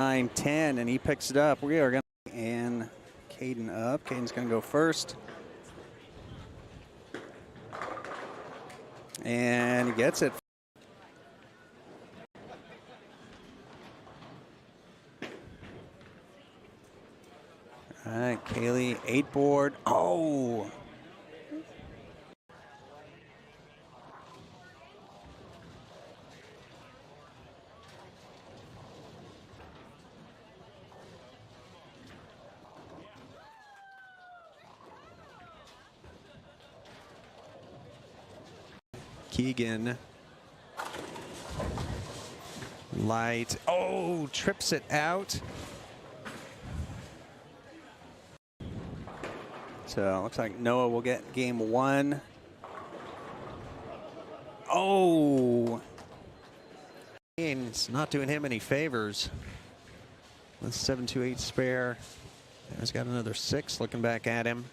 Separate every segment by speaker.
Speaker 1: 9-10, and he picks it up. We are going to, and Caden up. Caden's going to go first. And he gets it. All right, Kaylee, 8 board. Oh! Keegan. Light. Oh, trips it out. So it looks like Noah will get game 1. Oh. It's not doing him any favors. With 7-2-8 spare. He's got another 6 looking back at him.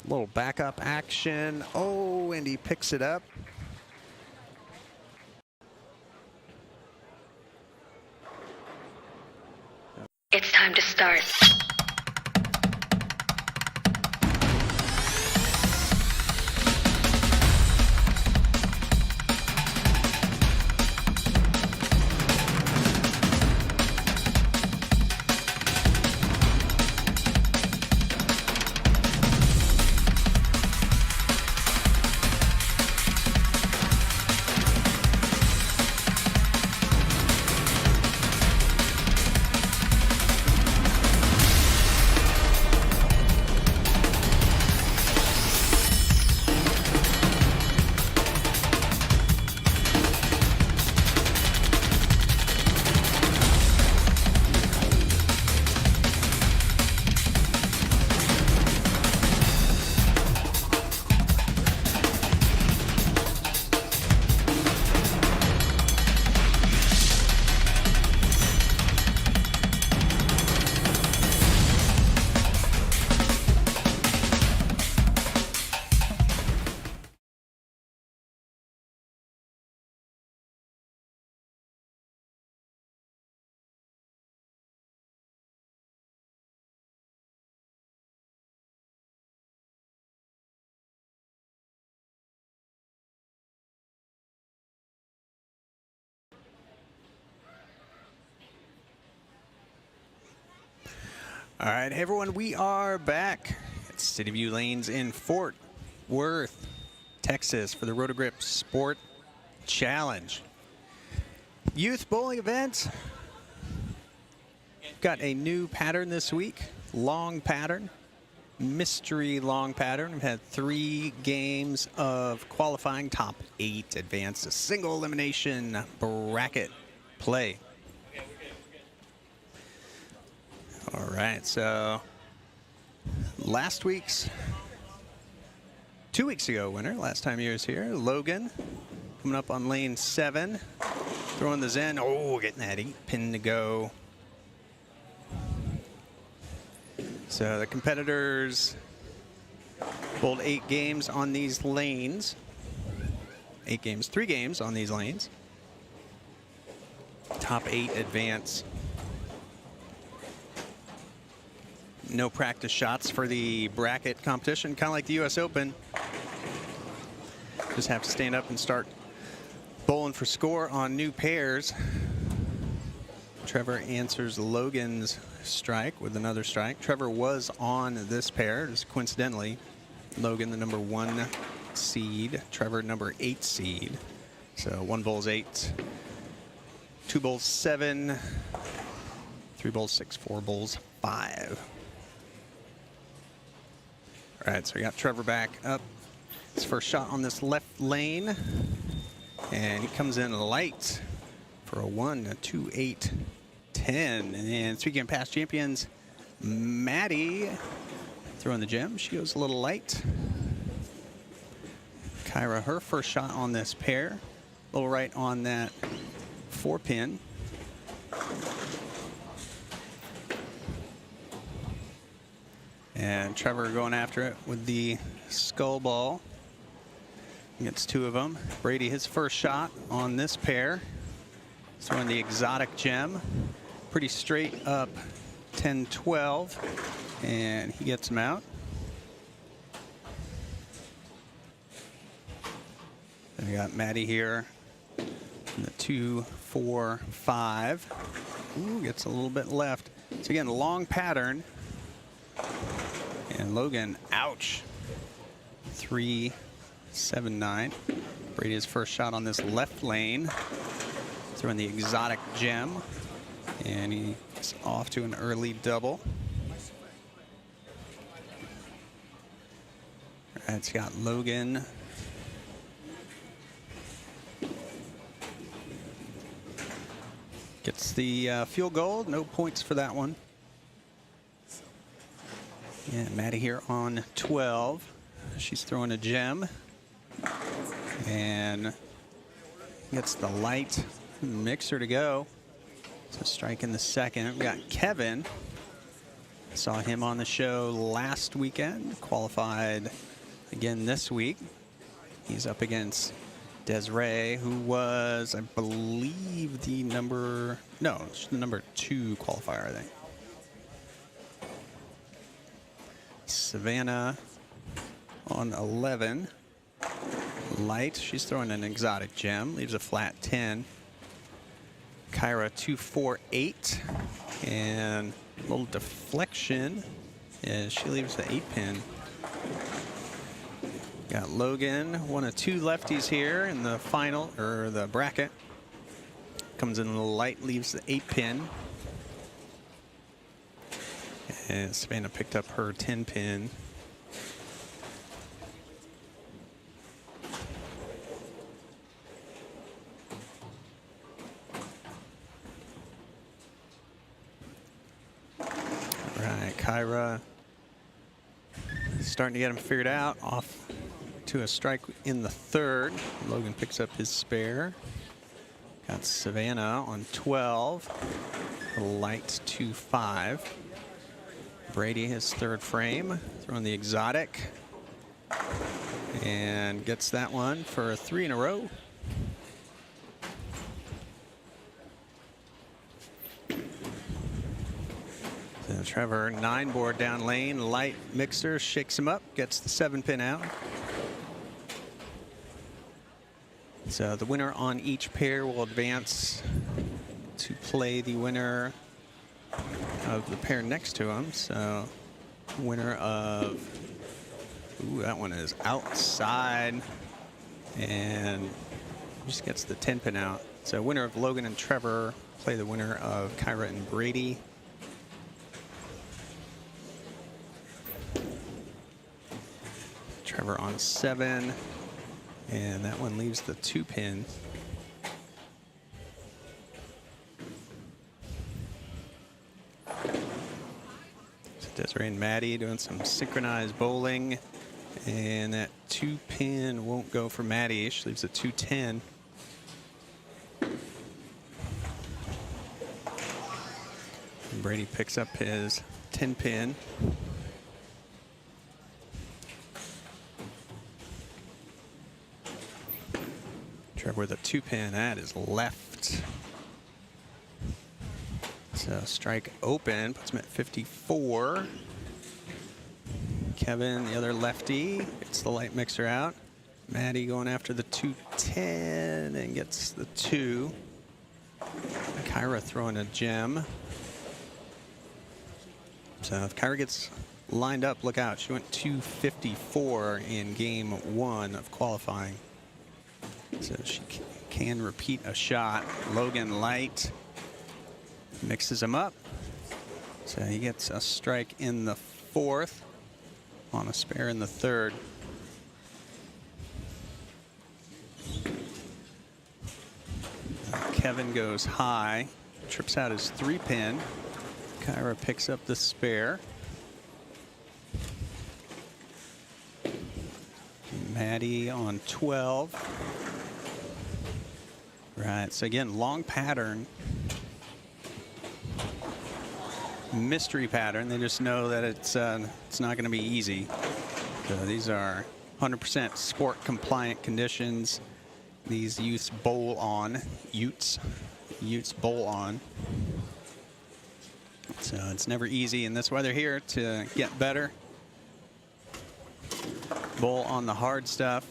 Speaker 1: Little backup action. Oh, and he picks it up.
Speaker 2: It's time to start.
Speaker 1: All right, hey everyone, we are back at Cityview Lanes in Fort Worth, Texas for the Roto Grip Sport Challenge. Youth bowling event. Got a new pattern this week, long pattern, mystery long pattern. We've had 3 games of qualifying top 8 advanced to single elimination bracket play. All right, so last week's, 2 weeks ago winner, last time he was here, Logan, coming up on lane 7, throwing the Zen. Oh, getting that 8 pin to go. So the competitors bowled 8 games on these lanes. 8 games, 3 games on these lanes. Top 8 advance. No practice shots for the bracket competition, kind of like the U.S. Open. Just have to stand up and start bowling for score on new pairs. Trevor answers Logan's strike with another strike. Trevor was on this pair, just coincidentally. Logan, the number 1 seed. Trevor, number 8 seed. So 1 bowls 8, 2 bowls 7, 3 bowls 6, 4 bowls 5. All right, so we got Trevor back up. His first shot on this left lane. And he comes in light for a 1-2-8-10. And speaking of past champions, Maddie throwing the gem. She goes a little light. Kyra, her first shot on this pair. A little right on that 4-pin. And Trevor going after it with the skull ball. Gets 2 of them. Brady, his first shot on this pair. Throwing the exotic gem. pretty straight up 10-12, and he gets him out. Then we got Maddie here in the 2-4-5. Ooh, gets a little bit left. So again, long pattern. And Logan, ouch. 3-7-9. Brady's first shot on this left lane. Throwing the exotic gem. And he's off to an early double. All right, it's got Logan. Gets the field goal. No points for that one. Yeah, Maddie here on 12. She's throwing a gem. And gets the light mixer to go. So strike in the second. We got Kevin. Saw him on the show last weekend. Qualified again this week. He's up against Desiree, who was, I believe, the number 2 qualifier, I think. Savannah on 11. Light, she's throwing an exotic gem, leaves a flat 10. Kyra 2-4-8, and a little deflection as she leaves the 8-pin. Got Logan, one of 2 lefties here in the final, or the bracket. Comes in a little light, leaves the 8-pin. And Savannah picked up her 10-pin. All right, Kyra starting to get him figured out. Off to a strike in the third. Logan picks up his spare. Got Savannah on 12. Light 2-5. Brady his third frame, throwing the exotic. And gets that one for 3 in a row. So Trevor, 9-board down lane, light mixer, shakes him up, gets the 7-pin out. So the winner on each pair will advance to play the winner of the pair next to him. So winner of, ooh, that one is outside and just gets the 10-pin out. So winner of Logan and Trevor play the winner of Kyra and Brady. Trevor on 7, and that one leaves the 2-pin. Desiree and Maddie doing some synchronized bowling, and that 2-pin won't go for Maddie. She leaves a 2-10. Brady picks up his 10-pin. Trevor with a 2-pin. That is left. So strike open, puts him at 54. Kevin, the other lefty, gets the light mixer out. Maddie going after the 210 and gets the 2. Kyra throwing a gem. So if Kyra gets lined up, look out. She went 254 in game 1 of qualifying. So she can repeat a shot. Logan light. Mixes him up. So he gets a strike in the 4th on a spare in the 3rd. Kevin goes high, trips out his 3-pin. Kyra picks up the spare. Maddie on 12. Right, so again, long pattern. Mystery pattern. They just know that it's not going to be easy. So these are 100% sport compliant conditions. These Utes bowl on. Utes bowl on. So it's never easy in this weather here to get better. Bowl on the hard stuff.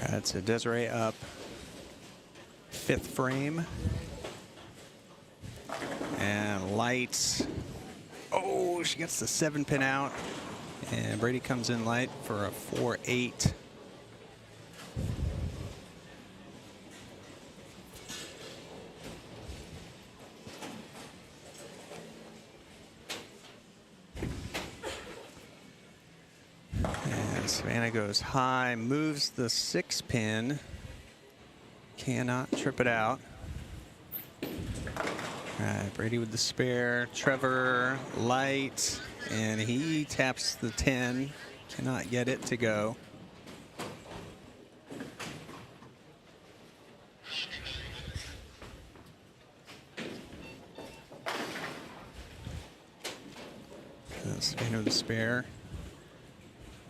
Speaker 1: That's a Desiree up 5th frame. And lights. Oh, she gets the 7-pin out. And Brady comes in light for a 4-8. Savannah goes high, moves the 6-pin, cannot trip it out. All right, Brady with the spare, Trevor light, and he taps the 10, cannot get it to go. Savannah with the spare.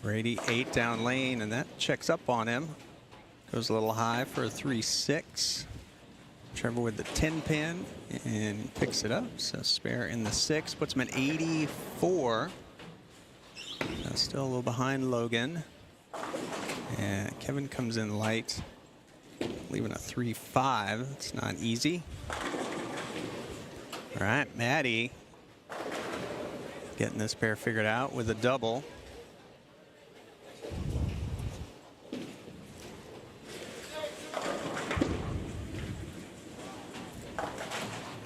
Speaker 1: Brady 8 down lane, and that checks up on him. Goes a little high for a 3-6. Trevor with the 10-pin and picks it up. So spare in the 6, puts him at 84. Still a little behind Logan. And Kevin comes in light, leaving a 3-5. It's not easy. All right, Maddie getting this pair figured out with a double.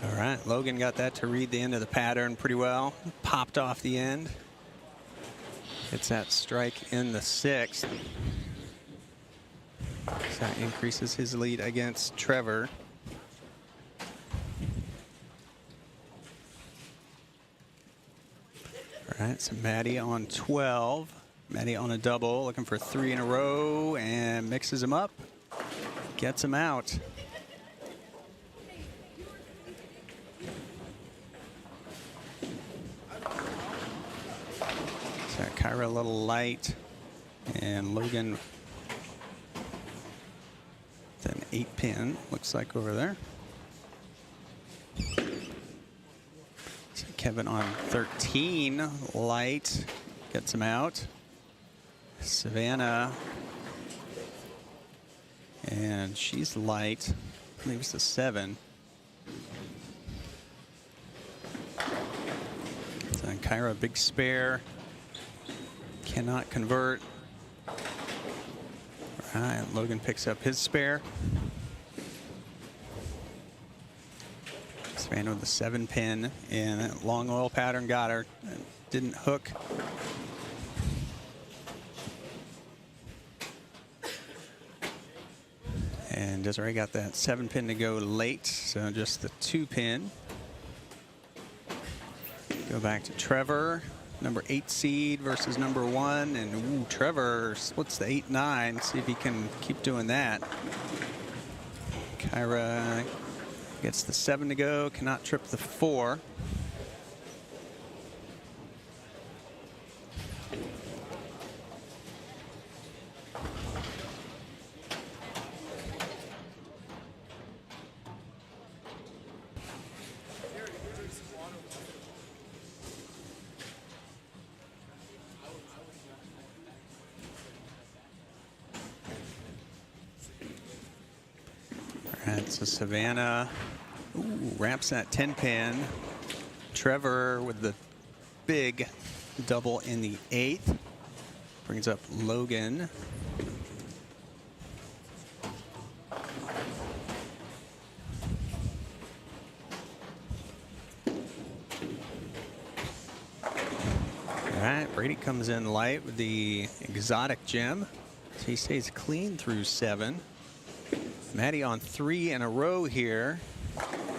Speaker 1: All right, Logan got that to read the end of the pattern pretty well. Popped off the end. Hits that strike in the 6th. So that increases his lead against Trevor. All right, so Maddie on 12. Maddie on a double, looking for 3 in a row, and mixes him up. Gets him out. Kyra a little light, and Logan with an 8-pin, looks like over there. So Kevin on 13, light, gets him out. Savannah, and she's light, leaves the 7. So Kyra, big spare. Cannot convert. All right, Logan picks up his spare. Savannah with the 7-pin, and that long oil pattern got her. Didn't hook. And Desiree got that 7-pin to go late, so just the 2-pin. Go back to Trevor. Number 8 seed versus number 1, and ooh, Trevor splits the 8-9. See if he can keep doing that. Kyra gets the 7 to go, cannot trip the 4. So Savannah wraps that 10-pin. Trevor with the big double in the 8th. Brings up Logan. right, Brady comes in light with the exotic gem. So he stays clean through 7. Maddie on 3 in a row here.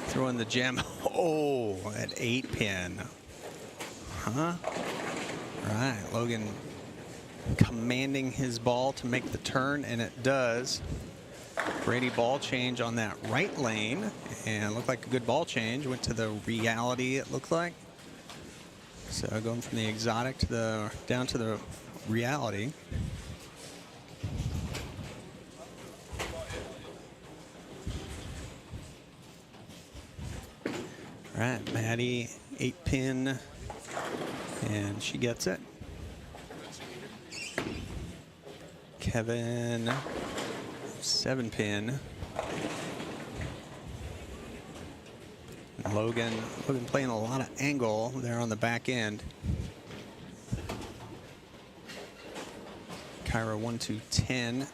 Speaker 1: Throwing the gem. Oh, at 8 pin. Huh? Right, Logan commanding his ball to make the turn, and it does. Brady ball change on that right lane, and looked like a good ball change. Went to the reality, it looked like. So going from the exotic to the down to the reality. All right, Maddie 8 pin, and she gets it. Kevin 7 pin. And Logan playing a lot of angle there on the back end. Kyra 1 2 10.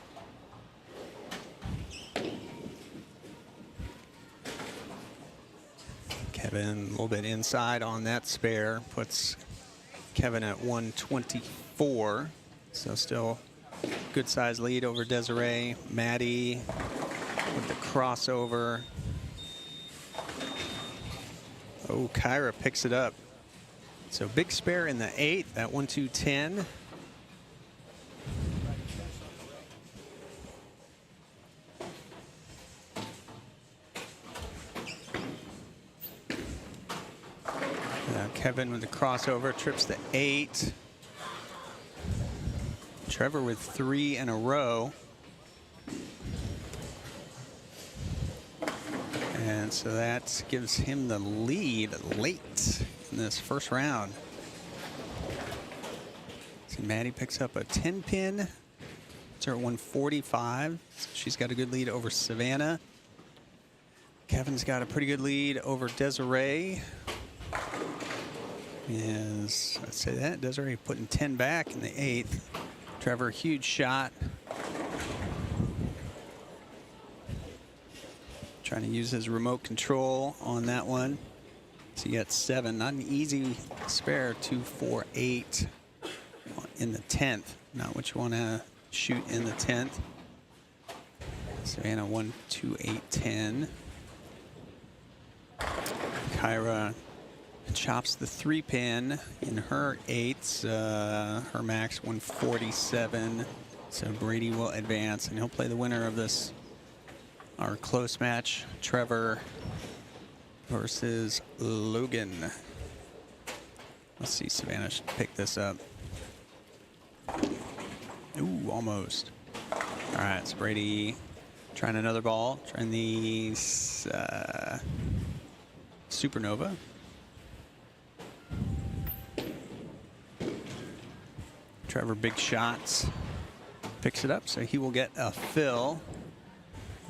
Speaker 1: Kevin a little bit inside on that spare, puts Kevin at 124. So still good size lead over Desiree. Maddie with the crossover. Oh, Kyra picks it up. So big spare in the 8, that 1 2 10. Kevin with the crossover, trips the 8. Trevor with 3 in a row. And so that gives him the lead late in this first round. So Maddie picks up a 10 pin. It's her at 145. So she's got a good lead over Savannah. Kevin's got a pretty good lead over Desiree. Yes, I'd say that. Desiree putting 10 back in the 8th. Trevor, huge shot. Trying to use his remote control on that one. So you got 7. Not an easy spare. 2 4 8 in the 10th. Not what you want to shoot in the 10th. Savannah 1 2 8 10. Kyra chops the 3 pin in her 8s. Her max 147. So Brady will advance, and he'll play the winner of this, our close match, Trevor versus Logan. Let's see, Savannah should pick this up. Ooh, almost. All right, so Brady trying another ball, trying the Supernova. Trevor, big shots, picks it up, so he will get a fill.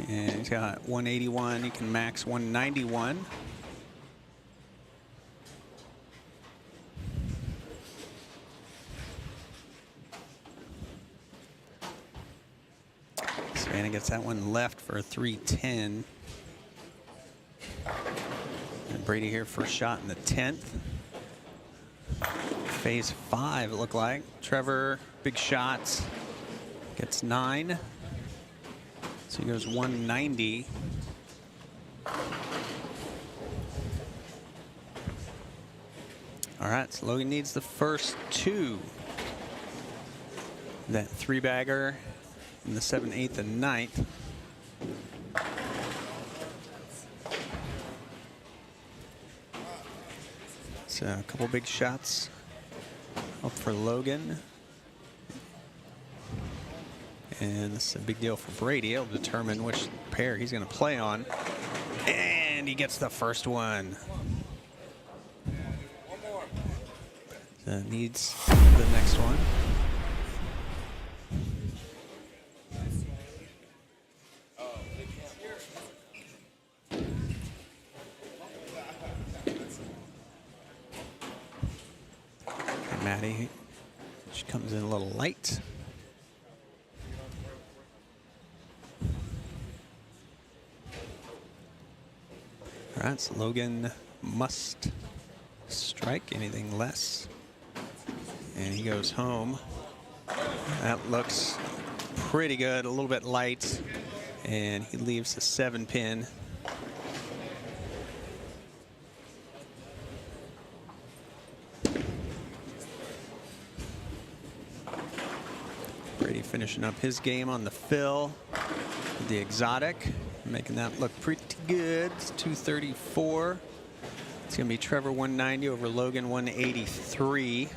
Speaker 1: And he's got 181. He can max 191. Savannah gets that one left for a 310. And Brady here, first shot in the 10th. Phase 5, it looked like. Trevor, big shots, gets 9. So he goes 190. All right, so Logan needs the first 2. That 3-bagger in the 7th, 8th, and 9th. So a couple big shots up for Logan. And this is a big deal for Brady. He'll determine which pair he's going to play on. And he gets the first one. So needs the next one. And Maddie, she comes in a little light. All right, so Logan must strike anything less. And he goes home. That looks pretty good, a little bit light. And he leaves the 7-pin. Brady finishing up his game on the fill. The exotic, making that look pretty good. It's 234. It's going to be Trevor 190 over Logan 183.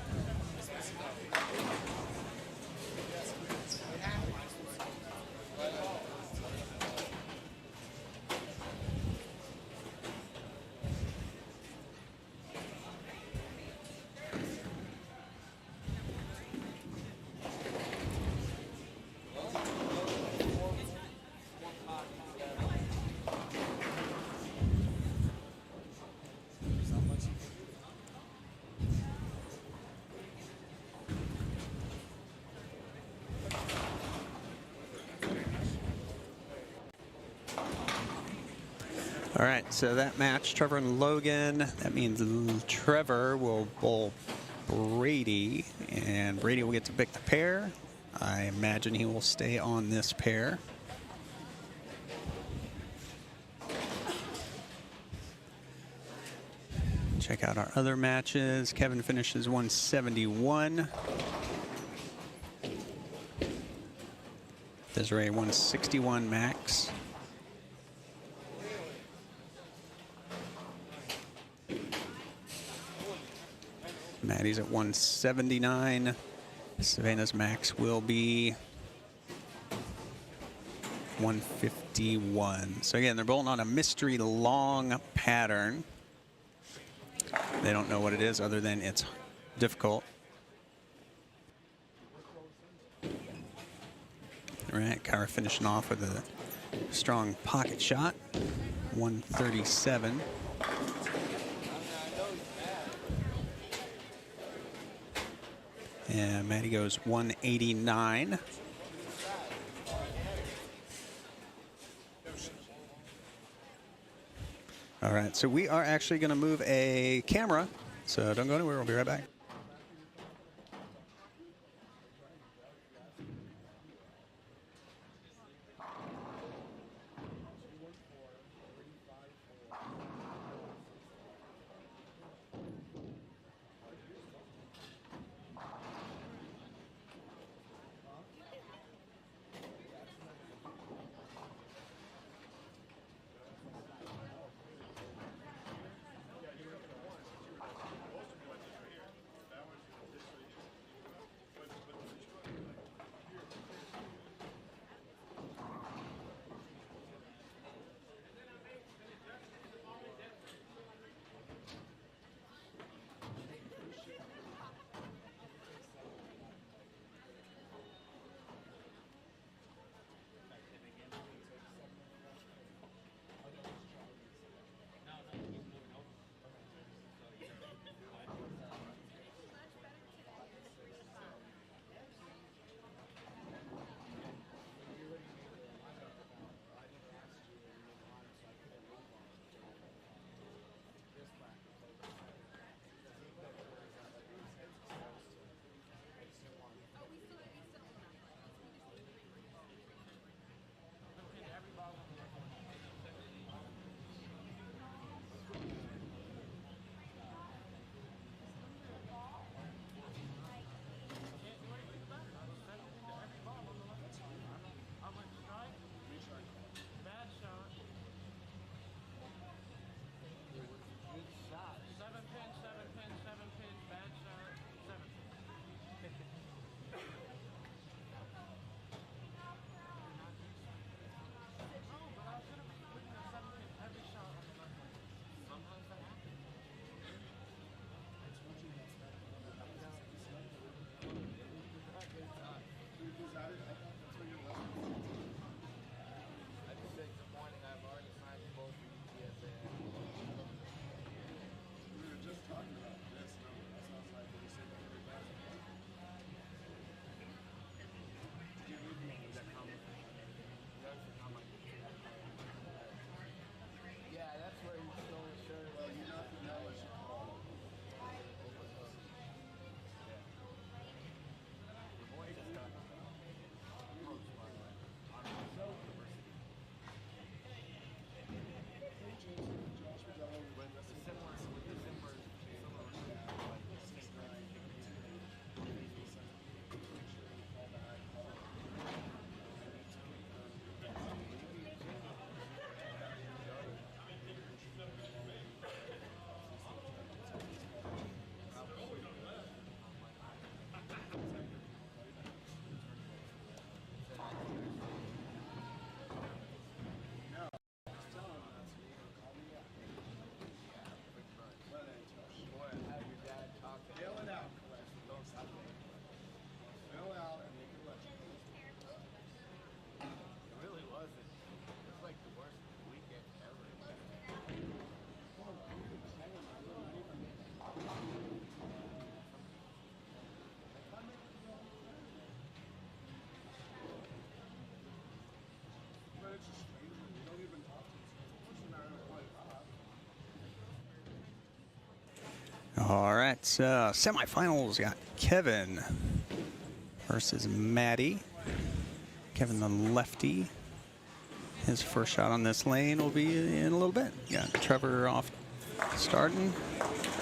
Speaker 1: All right, so that match, Trevor and Logan, that means Trevor will bowl Brady, and Brady will get to pick the pair. I imagine he will stay on this pair. Check out our other matches. Kevin finishes 171. Desiree 161 max. Maddie's at 179. Savannah's max will be 151. So again, they're bowling on a mystery long pattern. They don't know what it is other than it's difficult. All right, Kyra finishing off with a strong pocket shot, 137. And Maddie goes 189. All right, so we are actually going to move a camera, so don't go anywhere. We'll be right back. All right, so semifinals, got Kevin versus Maddie. Kevin the lefty. His first shot on this lane will be in a little bit. Got Trevor off starting.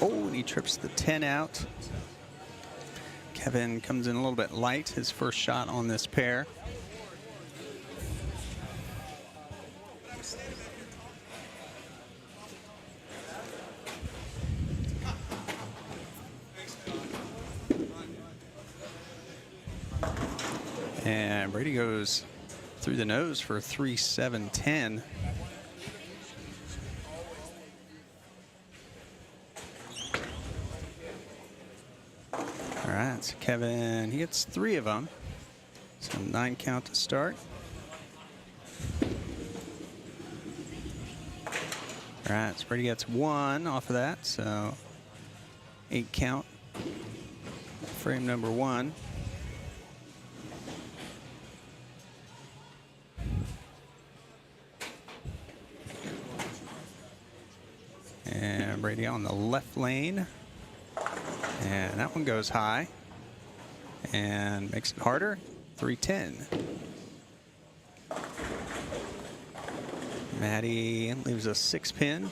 Speaker 1: Oh, and he trips the 10 out. Kevin comes in a little bit light, his first shot on this pair. And Brady goes through the nose for 3-7-10. All right, so Kevin, he gets 3 of them. So 9 count to start. All right, so Brady gets 1 off of that, so 8 count. Frame number 1. And Brady on the left lane. And that one goes high and makes it harder. 3-10. Maddie leaves a 6-pin.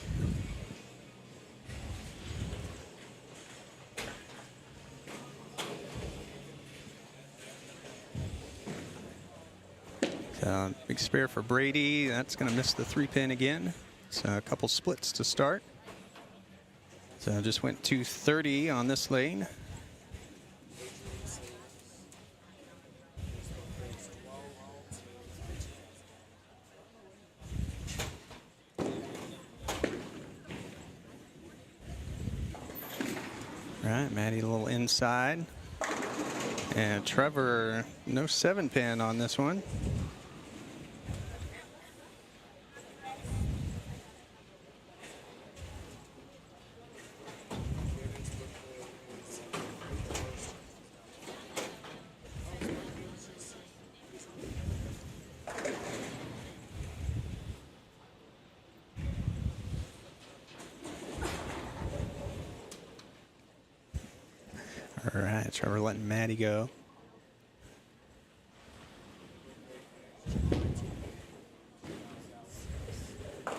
Speaker 1: So big spare for Brady. That's going to miss the 3-pin again. So a couple splits to start. So just went 230 on this lane. All right, Maddie a little inside. And Trevor, no 7-pin on this one. All right, Trevor letting Maddie go. All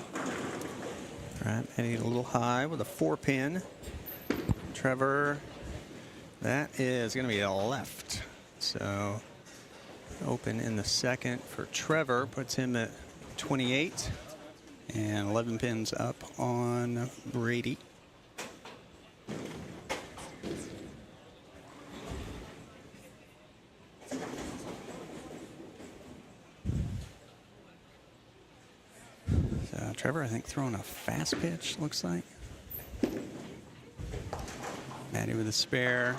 Speaker 1: right, Maddie a little high with a 4-pin. Trevor, that is going to be a left. So open in the second for Trevor, puts him at 28. And 11 pins up on Brady. Trevor, I think, throwing a fast pitch, looks like. Maddie with a spare.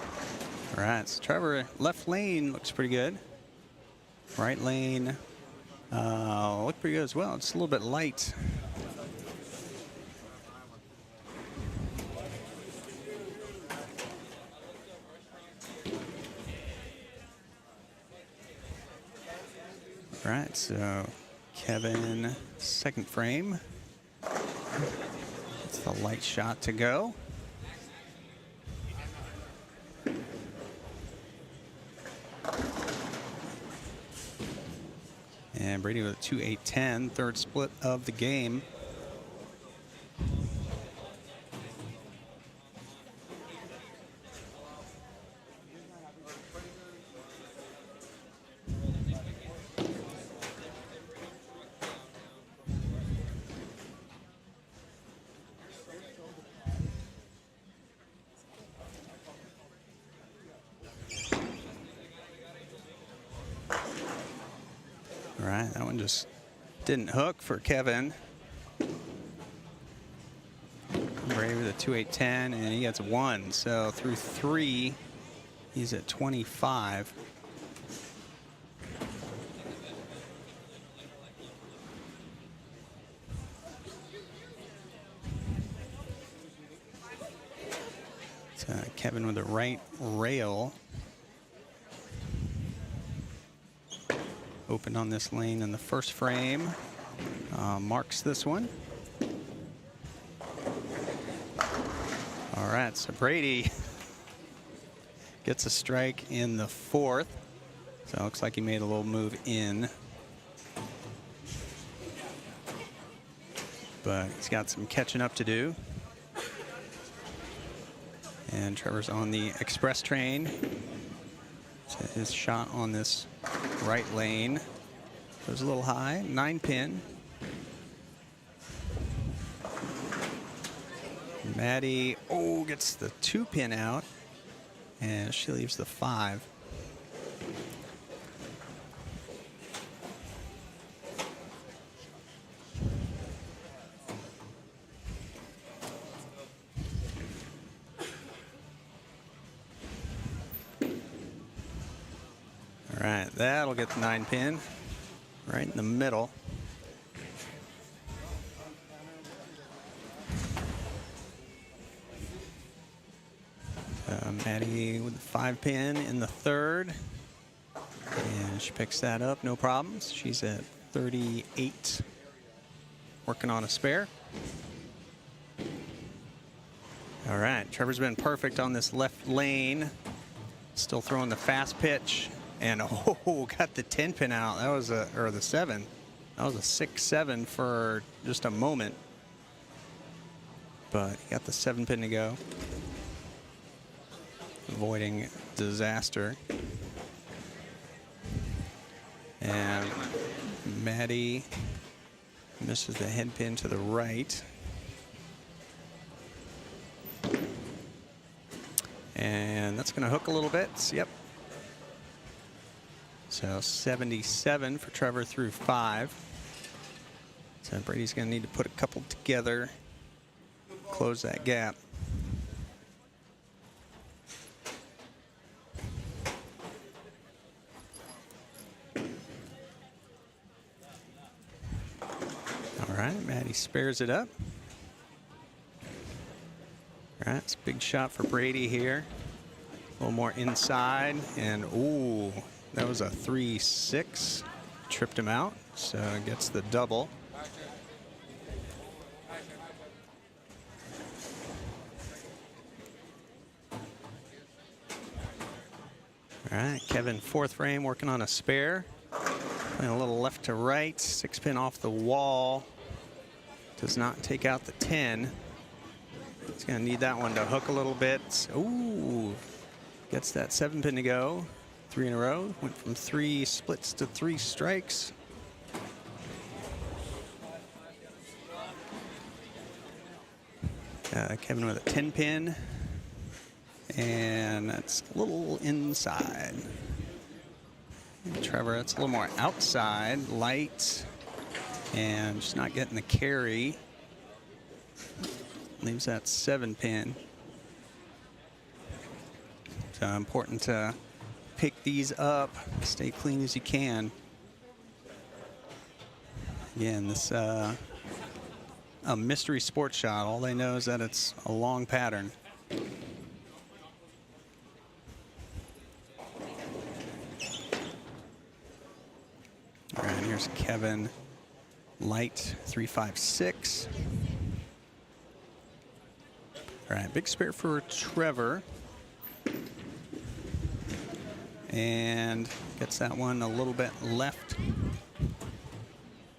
Speaker 1: All right, so Trevor, left lane looks pretty good. Right lane looked pretty good as well. It's a little bit light. All right, so Kevin, second frame. It's the light shot to go. And Brady with a 2-8-10, third split of the game. All right, that one just didn't hook for Kevin. Brady with a 2-8-10, and he gets 1. So through 3, he's at 25. So Kevin with the right rail. Open on this lane in the first frame. Marks this one. All right, so Brady gets a strike in the 4th. So it looks like he made a little move in. But he's got some catching up to do. And Trevor's on the express train. So his shot on this right lane goes a little high, 9-pin. Maddie, gets the 2-pin out, and she leaves the 5. All right, that'll get the 9-pin right in the middle. Maddie with the 5-pin in the 3rd. And she picks that up, no problems. She's at 38, working on a spare. All right, Trevor's been perfect on this left lane. Still throwing the fast pitch. And got the 10-pin out. That was or the 7. That was a 6-7 for just a moment. But he got the 7-pin to go. Avoiding disaster. And Maddie misses the head pin to the right. And that's going to hook a little bit. Yep. So 77 for Trevor through 5. So Brady's going to need to put a couple together, close that gap. All right, Maddie spares it up. All right, it's a big shot for Brady here. A little more inside, and that was a 3-6. Tripped him out, so gets the double. All right, Kevin, 4th frame, working on a spare. Playing a little left to right, 6-pin off the wall. Does not take out the 10. He's going to need that one to hook a little bit. Gets that 7-pin to go. 3 in a row. Went from 3 splits to 3 strikes. Kevin with a 10-pin. And that's a little inside. And Trevor, that's a little more outside, light, and just not getting the carry. Leaves that 7-pin. So important to pick these up, stay clean as you can. Again, this a mystery sports shot. All they know is that it's a long pattern. All right, here's Kevin, light 3-5-6. All right, big spare for Trevor. And gets that one a little bit left.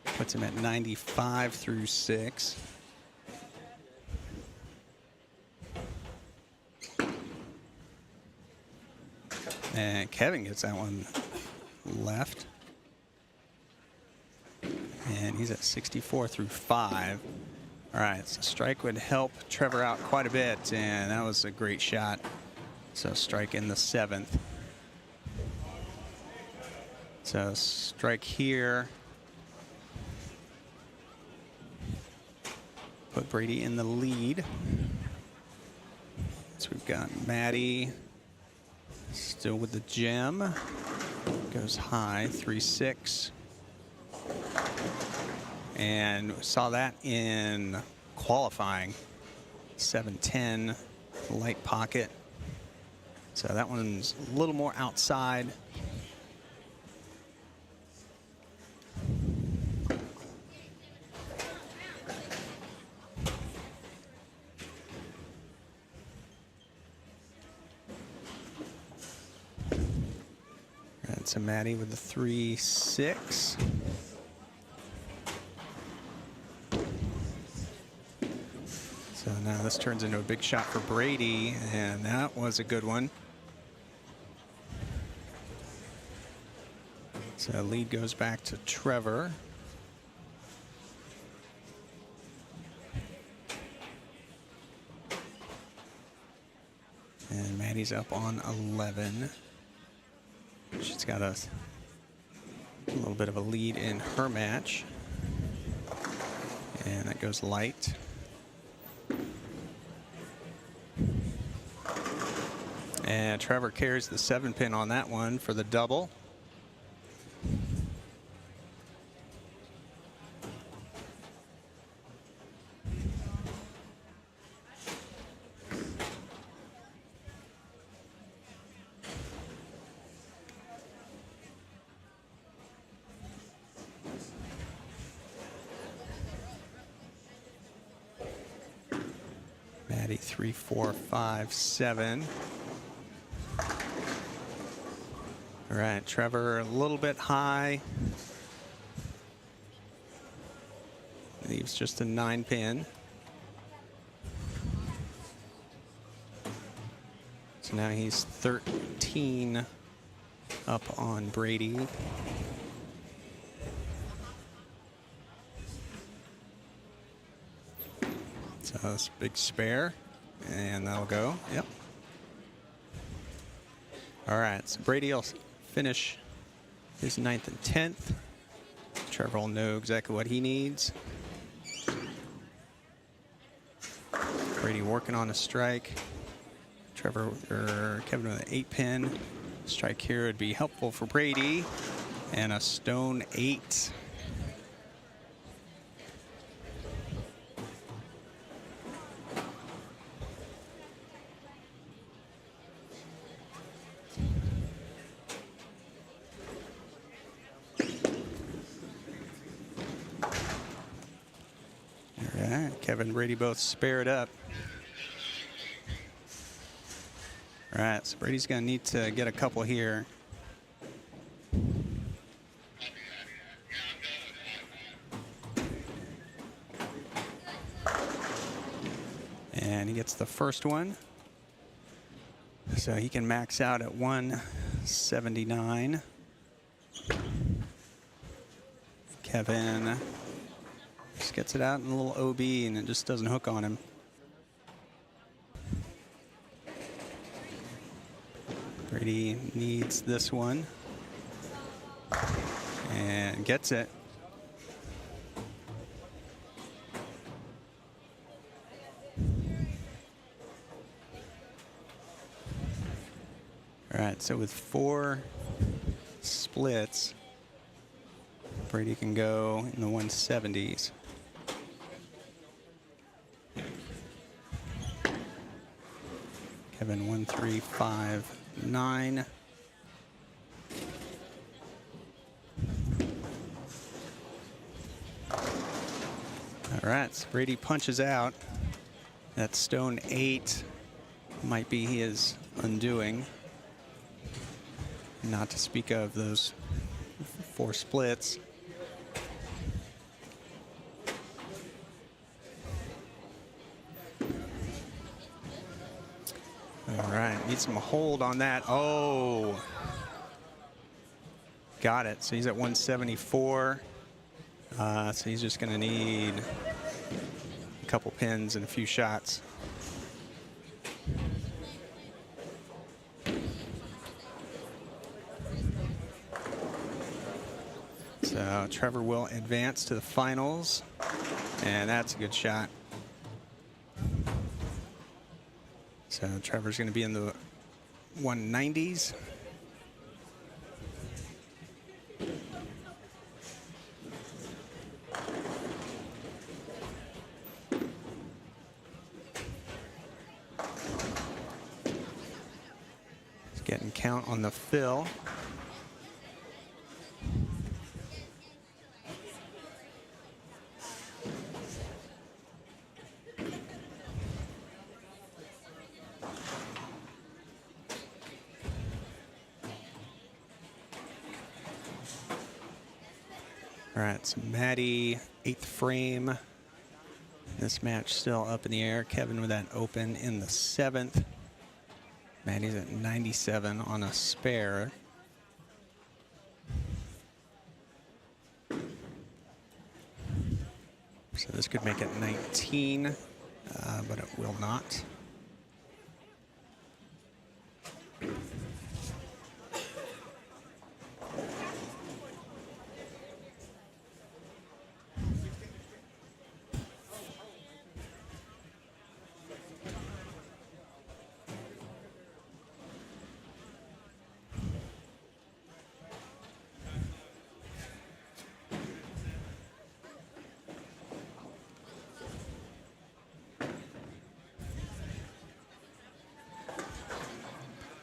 Speaker 1: Puts him at 95 through 6. And Kevin gets that one left. And he's at 64 through 5. All right, so strike would help Trevor out quite a bit, and that was a great shot. So strike in the 7th. So strike here. Put Brady in the lead. So we've got Maddie still with the gem. Goes high, 3-6. And we saw that in qualifying. 7-10, light pocket. So that one's a little more outside. so Maddie with the 3-6. So now this turns into a big shot for Brady, and that was a good one. So lead goes back to Trevor. And Maddie's up on 11. She's got a little bit of a lead in her match. And that goes light. And Trevor carries the 7-pin on that one for the double. Maddie 3, 4, 5, 7. All right, Trevor a little bit high. Leaves just a 9-pin. So now he's 13 up on Brady. So that's a big spare, and that'll go. Yep. All right, so Brady will finish his 9th and 10th. Trevor will know exactly what he needs. Brady working on a strike. Kevin with an 8-pin. Strike here would be helpful for Brady. And a stone 8. All right, Kevin and Brady both spared up. All right, so Brady's going to need to get a couple here. And he gets the first one. So he can max out at 179. Kevin just gets it out in a little OB, and it just doesn't hook on him. Brady needs this one and gets it. All right, so with 4 splits, Brady can go in the 170s. Kevin 1, 3, 5, 9. All right, so Brady punches out. That stone 8 might be his undoing. Not to speak of those 4 splits. All right, need some hold on that. Oh, got it. So he's at 174. So he's just going to need a couple pins and a few shots. So Trevor will advance to the finals, and that's a good shot. So Trevor's going to be in the 190s. He's getting count on the fill. All right, so Maddie, 8th frame. This match still up in the air. Kevin with that open in the 7th. Maddie's at 97 on a spare. So this could make it 19, but it will not.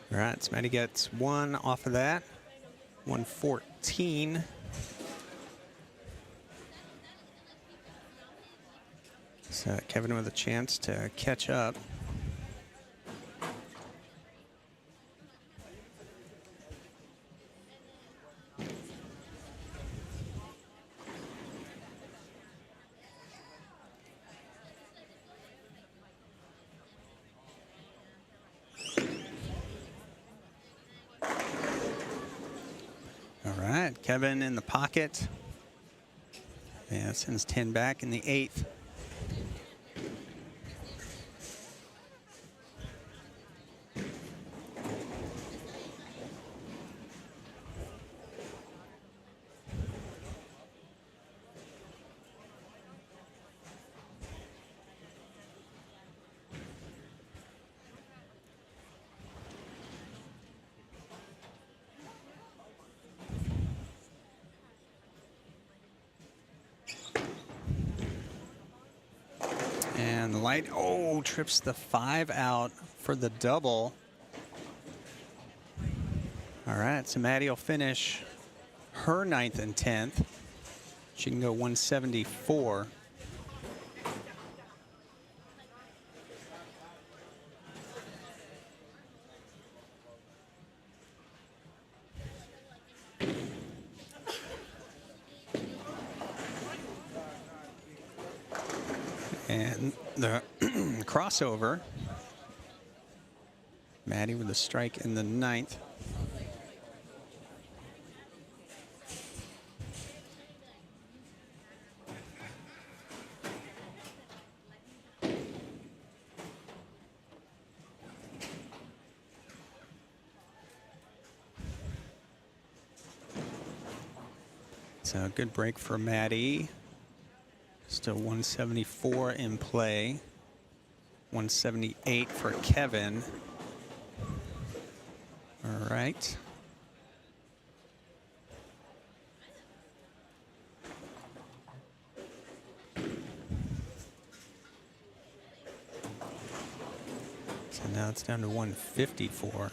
Speaker 1: All right, so Maddie gets 1 off of that. 114. So Kevin with a chance to catch up. All right, Kevin in the pocket. Yeah, sends 10 back in the 8th. And the light, oh, trips the 5 out for the double. All right, so Maddie will finish her 9th and 10th. She can go 174. And the crossover. Maddie with a strike in the 9th. So a good break for Maddie. Still 174 in play. 178 for Kevin. All right. So now it's down to 154.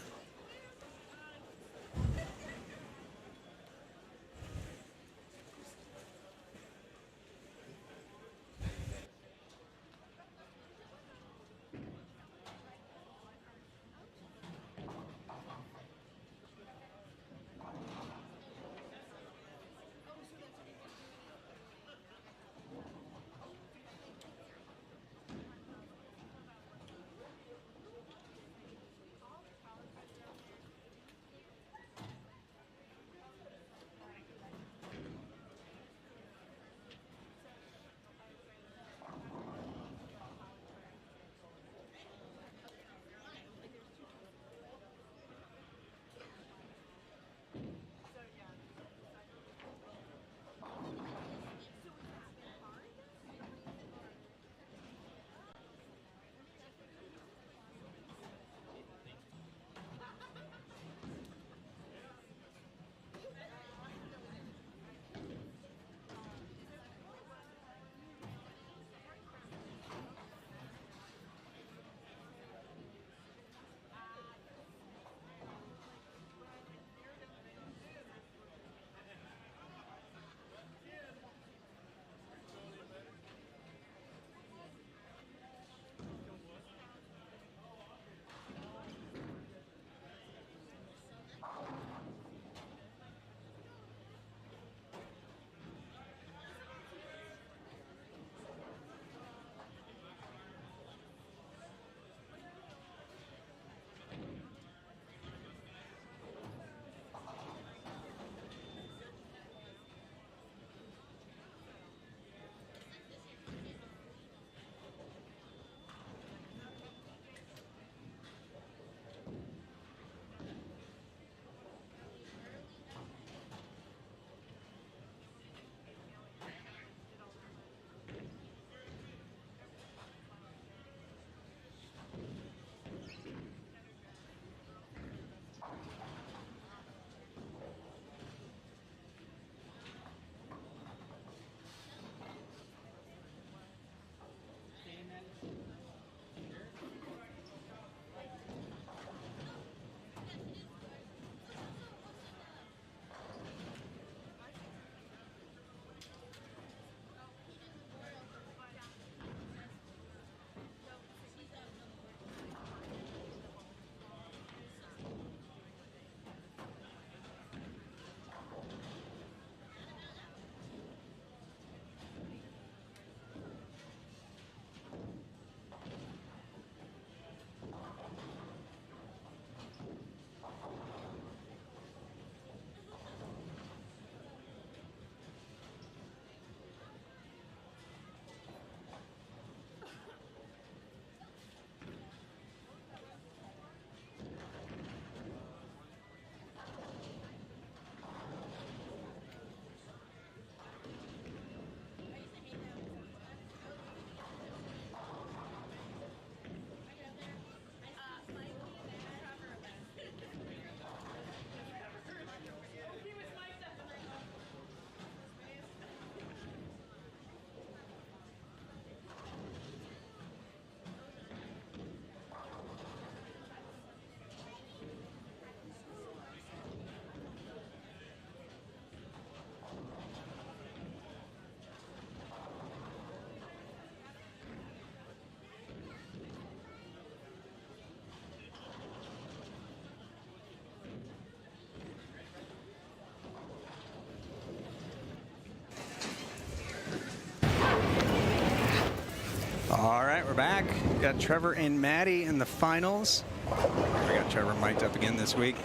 Speaker 1: back. We got Trevor and Maddie in the finals. We got Trevor mic'd up again this week.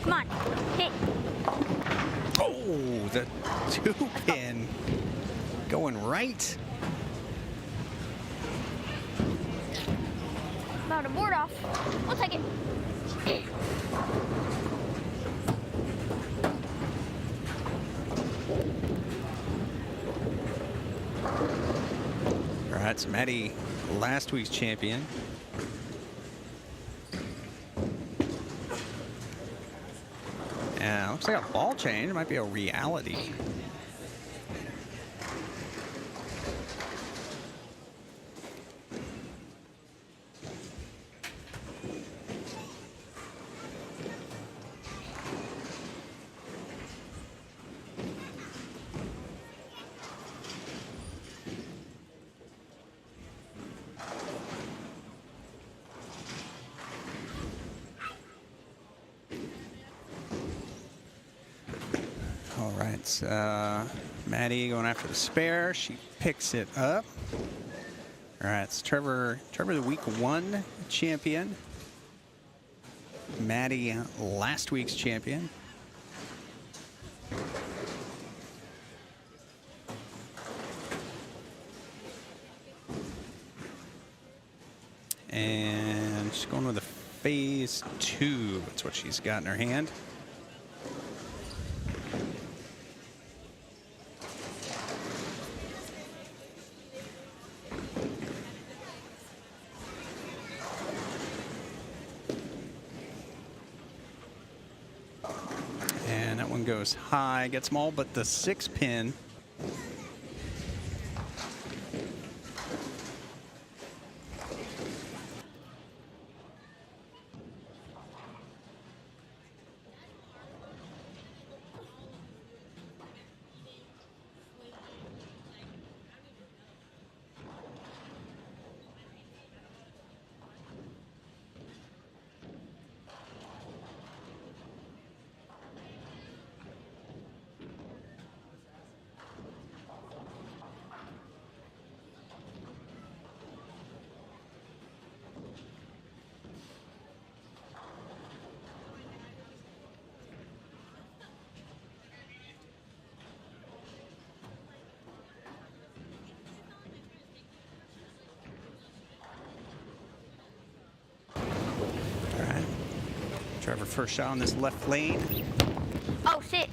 Speaker 3: Come on, hit.
Speaker 1: Oh, the 2-pin going right.
Speaker 3: About to board off. We'll take it.
Speaker 1: All right, so Maddie, last week's champion. Yeah, looks like a ball change. It might be a reality. All right, Maddie going after the spare. She picks it up. All right, it's Trevor, the week 1 champion. Maddie, last week's champion. And she's going with a phase 2. That's what she's got in her hand. And that one goes high, gets them all but the 6-pin. Trevor first shot on this left lane.
Speaker 3: Oh, sit.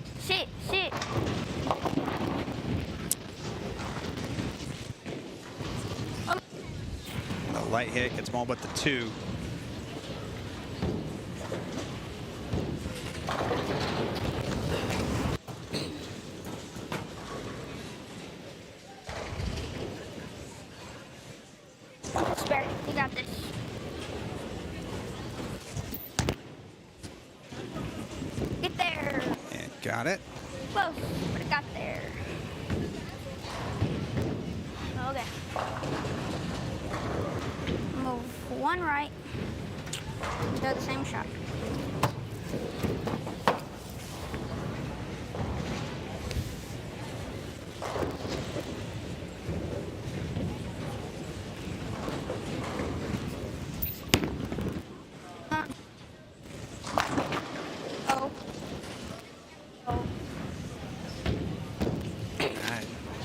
Speaker 1: A light hit gets them all but the 2.
Speaker 3: Spare, you got this. Get there.
Speaker 1: And got it.
Speaker 3: Close, but it got there. Okay. Move 1 right. Do the same shot.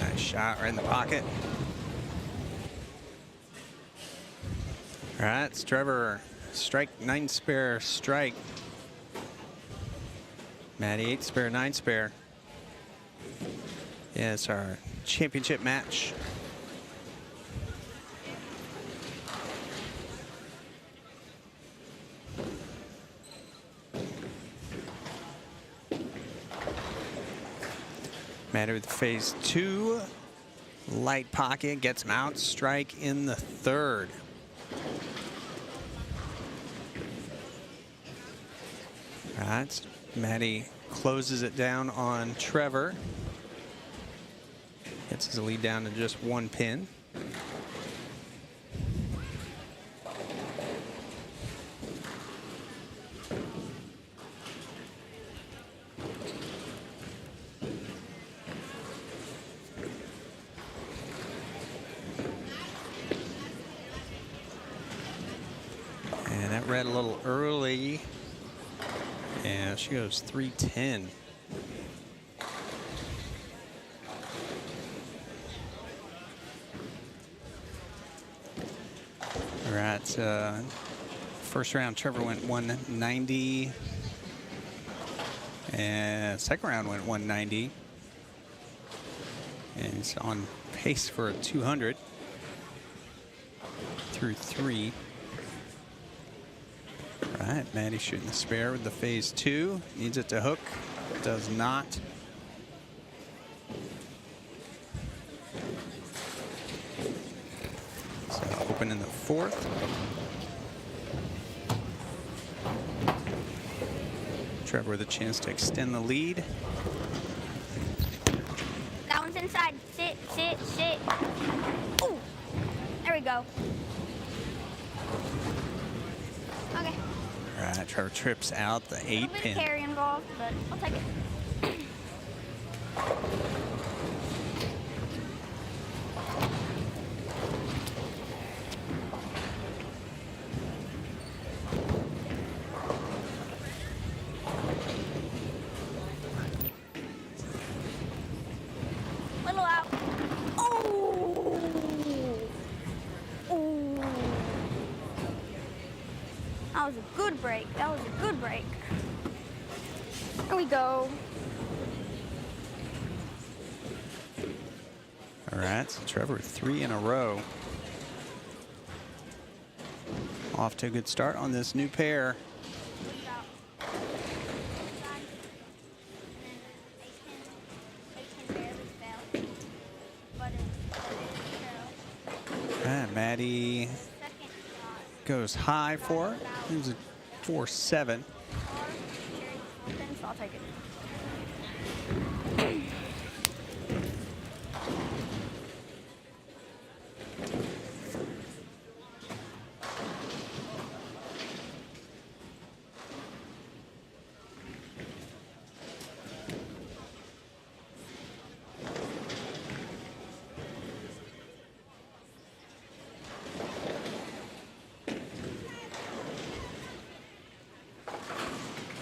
Speaker 1: Nice shot right in the pocket. All right, it's Trevor. Strike 9 spare strike. Maddie 8 spare 9 spare. Yeah, it's our championship match. Maddie with phase 2. Light pocket gets him out. Strike in the 3rd. All right, Maddie closes it down on Trevor. Gets his lead down to just 1 pin. red a little early. And she goes 310. We're at first round, Trevor went 190. And second round went 190. And he's on pace for a 200 through 3. All right, Maddie shooting the spare with the phase 2. Needs it to hook. Does not. So open in the 4th. Trevor with a chance to extend the lead.
Speaker 3: That one's inside. Sit, sit, sit. Ooh. There we go. Okay.
Speaker 1: All right, Trevor trips out the
Speaker 3: A little
Speaker 1: 8
Speaker 3: bit
Speaker 1: pin.
Speaker 3: of carry involved, but I'll take it. Little out. Oh! Oh! That was a good break. That was a good break. There we go.
Speaker 1: All right, so Trevor 3 in a row. Off to a good start on this new pair. And Maddie goes high for it. It was a 4-7.
Speaker 3: I'll take it.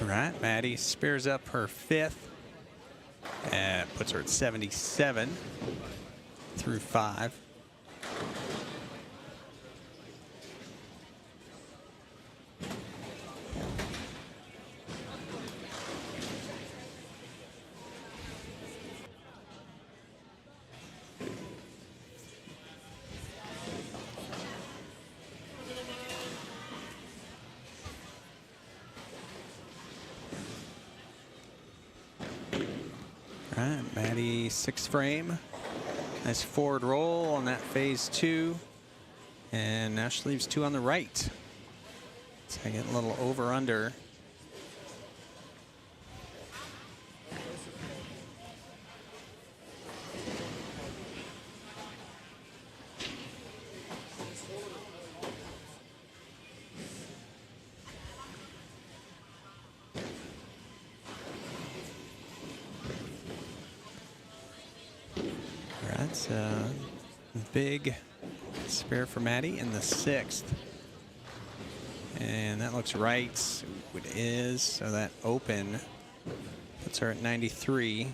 Speaker 1: All right, Maddie spares up her 5th and puts her at 77 through 5. All right, Maddie 6th frame. Nice forward roll on that phase 2. And now she leaves 2 on the right. So I get a little over under. That's a big spare for Maddie in the 6th. And that looks right. It is. So that open puts her at 93.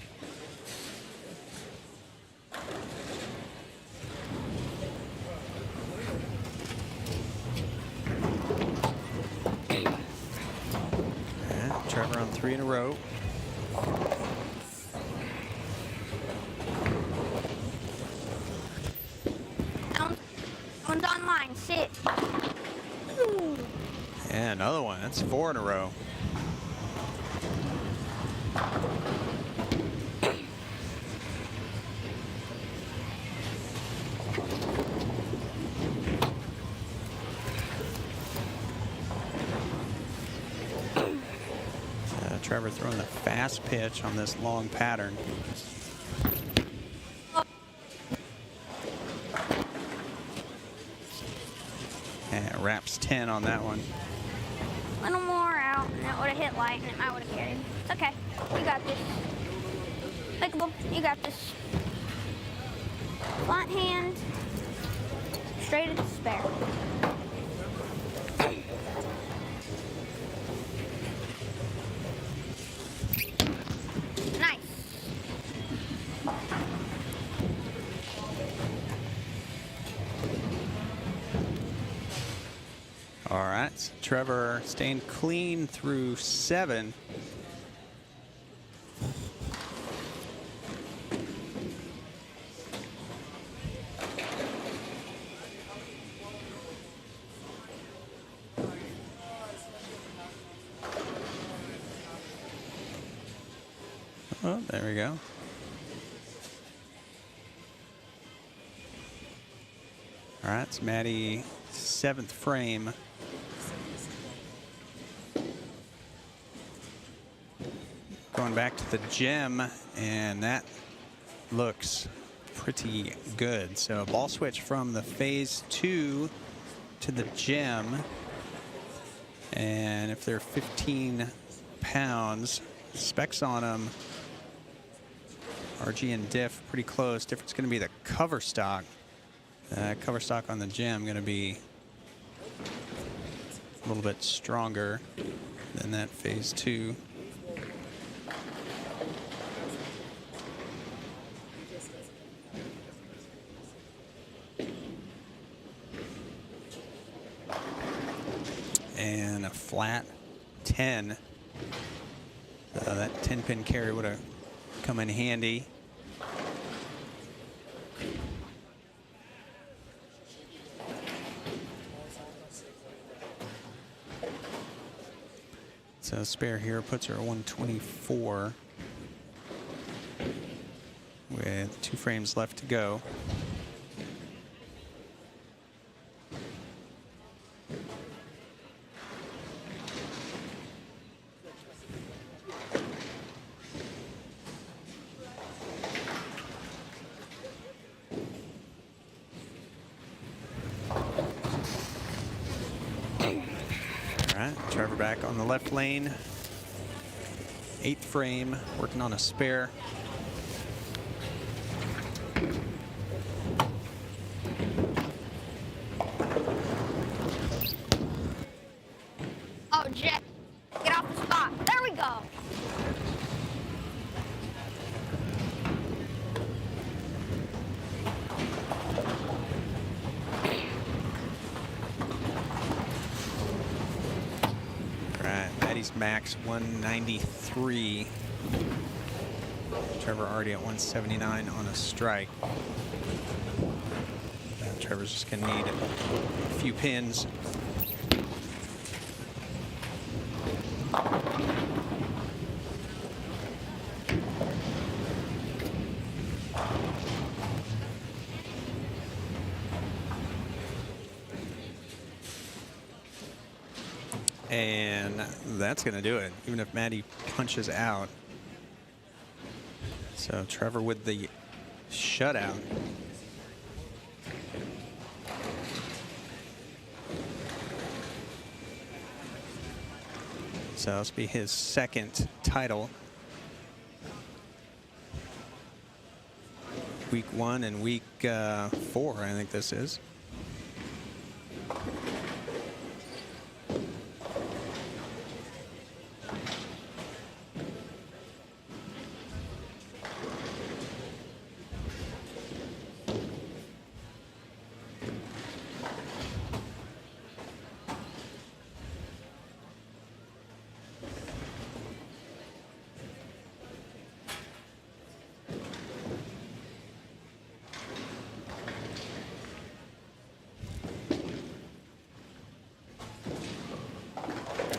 Speaker 1: And Trevor on 3 in a row.
Speaker 3: One's on line. Sit. Ooh.
Speaker 1: And another one. That's 4 in a row. Trevor throwing the fast pitch on this long pattern. And wraps 10 on that one.
Speaker 3: A little more out, and it would have hit light, and it might would have carried. It's okay. You got this. Pickable. You got this. Flat hand. Straight at the spare.
Speaker 1: All right, so Trevor staying clean through 7. Oh, there we go. All right, it's Maddie, 7th frame. Going back to the gem, and that looks pretty good. So ball switch from the phase 2 to the gem. And if they're 15 pounds, specs on them, RG and diff pretty close. Difference going to be the cover stock. Cover stock on the gem going to be a little bit stronger than that phase 2. And a flat 10. That 10-pin carry would have come in handy. So spare here puts her at 124 with 2 frames left to go. Trevor back on the left lane. 8th frame, working on a spare.
Speaker 3: Oh, Jet, get off the spot. There we go.
Speaker 1: Maddie's max 193. Trevor already at 179 on a strike. Trevor's just going to need a few pins. And that's going to do it, even if Maddie punches out. So Trevor with the shutout. So this will be his 2nd title. Week 1 and week 4, I think this is.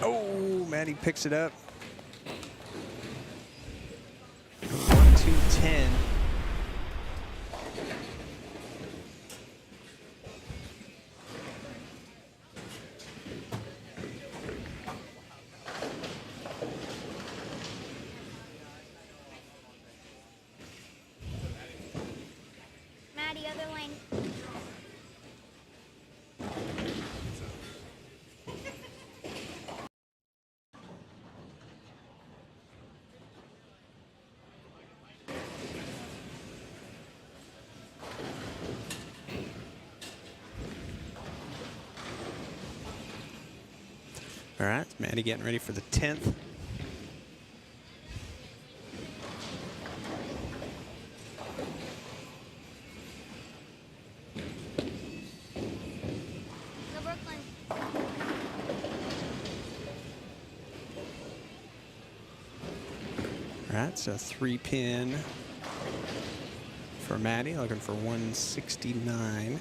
Speaker 1: Oh, Maddie picks it up. 1-2-10.
Speaker 3: Maddie, other lane.
Speaker 1: All right, Maddie getting ready for the 10th.
Speaker 3: Go Brooklyn.
Speaker 1: That's a 3-pin for Maddie, looking for 169.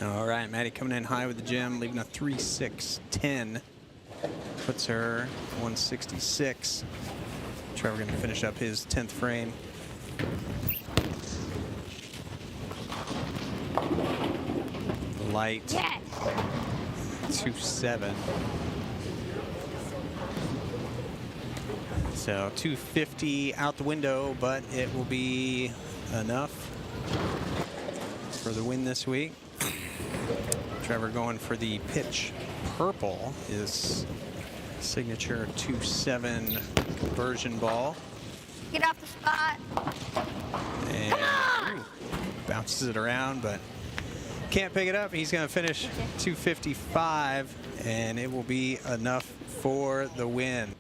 Speaker 1: All right, Maddie coming in high with the gem, leaving a 3-6-10. Puts her 166. Trevor going to finish up his 10th frame. Light.
Speaker 3: Yes.
Speaker 1: 2-7. So 250 out the window, but it will be enough for the win this week. Trevor going for the pitch purple, his signature 2-7 conversion ball.
Speaker 3: Get off the spot.
Speaker 1: And ooh, bounces it around, but can't pick it up. He's going to finish 255, and it will be enough for the win.